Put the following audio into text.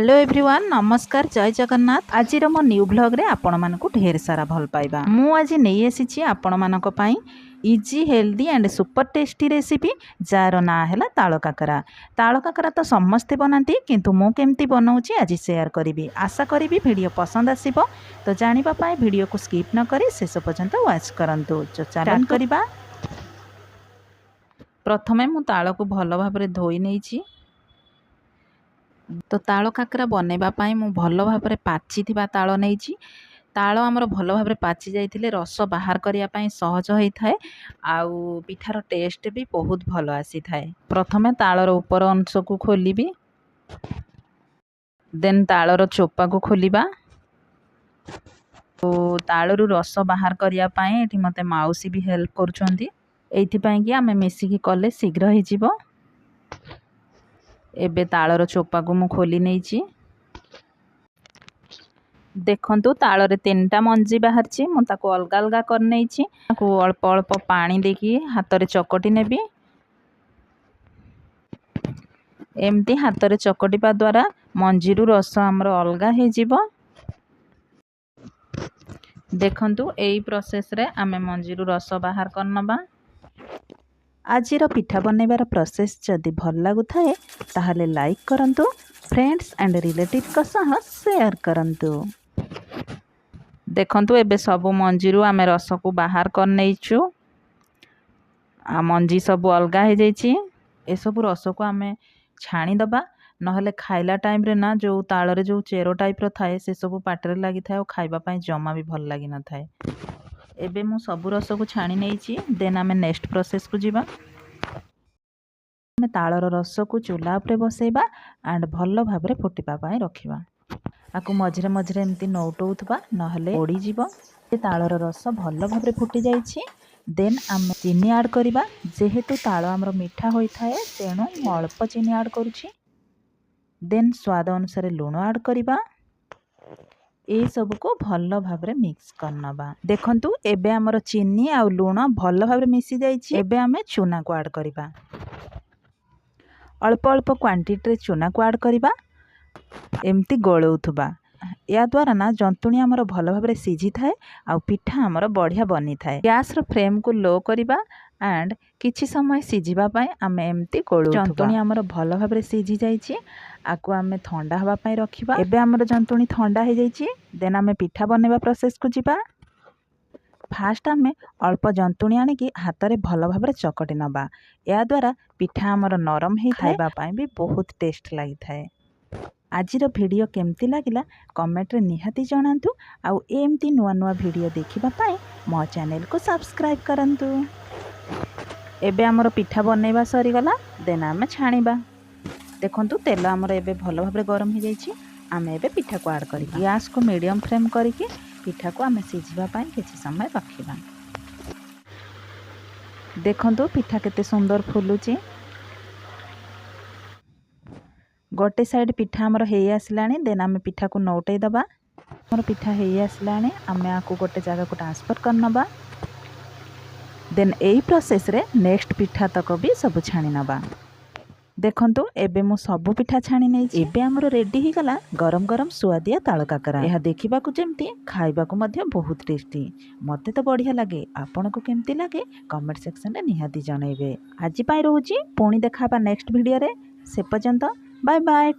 Hello everyone नमस्कार जय जगन्नाथ। आज मो न्यू ब्लॉग रे आपण मानकु ढेर सारा भल पाइबा। मु आज नहीं आसी आपण मानक पई easy healthy and super tasty recipe jar ना है ताल काकरा। ताल काकरा तो समस्ते बनाती किंतु मु केमती बनाऊची आज शेयर करी। आशा करी वीडियो पसंद आसीबो। तो जानिबा पई वीडियो को स्किप न करी शेष पर्यंत वॉच करंतु। जो चलन करबा प्रथमे मु ताल को भल भाबरे धोई नेइची। तो ताल काकरा बनैबा पाई मु भल भाबरे पाची थिबा ताल नेइची। ताल आमर भल भाबरे पाची जाइथिले रस बाहर करिया पाई सहज होई थाए आउ पिठार टेस्ट भी बहुत भल आसी थाए। प्रथमे तालर ऊपर अंश को खोलिबी, देन तालर चोपा को खोलिबा। तो तालरू रस बाहर करिया पाई एठी मते माउसी भी हेल्प करूछंती। एथि पाई कि आमे मिसिकी कले शीघ्र ही जिवो। एबे तालर चोपा को मु खोली नेइची। देखंतु तालरे 3टा मंजी बाहरची। मु ताको अलगा अलगा कर नेइची। ताको अल्प अल्प पानी देकी हातरे चकटी नेबी। एमती हातरे चकटिबा द्वारा मंजीरु रस हमर अलगा हे जिवो। देखंतु एई प्रोसेस रे आमे मंजीरु रस बाहर करनबा। आजिर पिठा बनैबार प्रोसेस जदि भल लागु थाए ताहले लाइक करंतु, फ्रेंड्स एंड रिलेटिव का सह शेयर करंतु। देखंतु एबे सबु मंजीरु आमे रस को बाहर कर नेइछु। आ मंजी सबु अलगा हे जाइछि। ए सबु रस को आमे छाणी दबा, नहले खाइला टाइम रे ना जो तालरे जो चेरो टाइप रो थाए से सबु पाटरे लागि थाए ओ खाइबा पई जमा भी भल लागि न थाए। एबे मु सबु रस को छाणी नेइछि। देन आमे नेक्स्ट प्रोसेस को जिबा। आमे तालर रस को चूल्हा उपरे बसेबा एंड भल भाबरे फुटिबा पई रखिबा। आकु मझरे मझरे एमती नौटौथबा नहले ओडी जिवो। तालर रस भल भाबरे फुटी जाइछि। देन आमे चीनी ऐड करिबा। जेहेतु ताल हमर मीठा होई थाए तेणु मु अल्प चीनी ऐड करूछि। देन स्वाद अनुसार लूण ऐड करिबा। ए सब को भल भाबरे मिक्स करनबा। देखंतु एबे हमर चीनी आ लूण भल भाबरे मिसी जाइछि। एबे आमे चूना को ऐड करिबा। अल्प अल्प क्वांटिटी रे चूना को ऐड करिबा। एमती गोलौथबा। या द्वारा ना जंतुणी हमर भल भाबरे सीझी थाए आ पिठा हमर बढ़िया बनी थाए। गैस रो फ्लेम को लो करिबा एंड किछि समय सीझिबा पई आमे एमती गोलौथबा। जंतुणी हमर भल भाबरे सीझी जाइछि। आकु आमे ठंडा हवा पई रखिबा। एबे हमर जंतुणी ठंडा हे जाइछि। देन आमे पिठा बनेबा प्रोसेस को जिबा। फास्ट आमे अल्प जंतुणी आनी कि हाथ रे भल भाबरे चकटी नबा। या द्वारा पिठा हमर नरम हे खाइबा पई भी बहुत टेस्ट लागि थाए। आजिर वीडियो केमती लागिला कमेंट रे निहाती जणांतु। आउ एमती नुआ नुआ वीडियो देखिबा पई मो चैनल को सब्सक्राइब करंतु। एबे हमर पिठा बनैबा सरी गला। देन आमे छाणीबा। देखंतु तेल हमर एबे भल भाबरे गरम हे जाइछि। आमे एबे पिठा को ऐड करी गैस को मीडियम फ्लेम करिकि पिठा को आमे सिझिबा पई किछि समय रखिबा। देखंतु पिठा केते सुंदर फुलुछि। गोटे साइड पिठा हमर हेई आसलाणी। देन आमे पिठा को नौटै दबा। हमर पिठा हेई आसलाणी। आमे आकु गोटे जगह को ट्रांसफर करनबा। देन एई प्रोसेस रे नेक्स्ट पिठा तक भी सब छाणी नबा। देखंतु एबे मु सब पिठा छाणी नै। एबे हमर रेडी ही गला गरम गरम सुआदिया ताल काकरा। एहा देखिबा को जेमती खाइबा को मध्य बहुत टेस्टी। मते तो बढ़िया लागे। आपन को केमती लागे कमेंट सेक्शन रे निहाती जणाइबे। आजि पई रहूची पुणी देखाबा नेक्स्ट वीडियो रे। से पर्यंत बाय बाय।